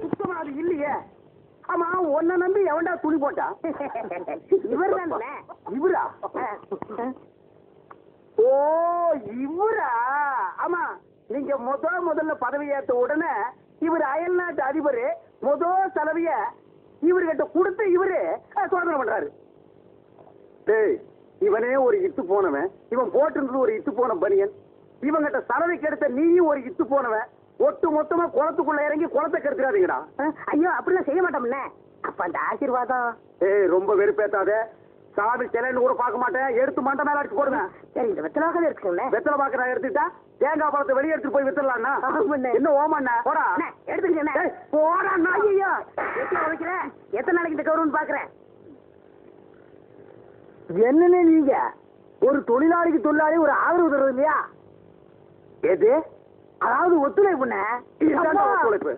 சுத்தமா அது இல்லையே. ஆமா, உன்னை நம்பி எவன்டா துணி போட்டா? இவர் தானே. இவரா? ஓ, இவரா? ஆமா, நீங்க முதல்ல பதவி ஏத்த உடனே இவர் அயல் நாட்டு அதிபர் செலவிய இவர்கிட்ட கொடுத்து இவரு சோதனை பண்றாரு. இவனே ஒரு இத்து போனவன், இவன் போட்டு ஒரு இத்து போன பனியன், இவங்கிட்ட சலவைக்கு எடுத்த நீயும் ஒரு இத்து போனவன், ஒட்டு மொத்தமா குளத்துக்குள்ள இறங்கி குளத்தை கெடுத்துறாதீங்கடா. ஐயோ, அப்படிலாம் செய்ய மாட்டோம்ல. அப்ப அந்த ஆசீர்வாதம். ரொம்ப வெறுப்பேத்தாத. சாமி சிலைன்னு கூட பார்க்க மாட்டேன், எடுத்து மண்டை மேல அடிச்சு போடுங்க. சரி, இந்த வெத்தலாக இருக்குல்ல. வெத்தலை பாக்க நான் எடுத்துட்டா தேங்காய் பழத்தை வெளியே எடுத்துட்டு போய் வித்துடலாம்னா என்ன ஓமாண்ணா? போடா எடுத்துக்கிட்டேன். போடா. ஐயோ, எத்தனை வைக்கிற? எத்தனை நாளைக்கு இந்த கௌரவம் பாக்குறேன்? என்னன்னு நீங்க ஒரு தொழிலாளிக்கு தொழிலாளி ஒரு ஆதரவு தருவது இல்லையா? எது? அதாவது ஒத்துழைப்புண்ண. ஒத்துழைப்பு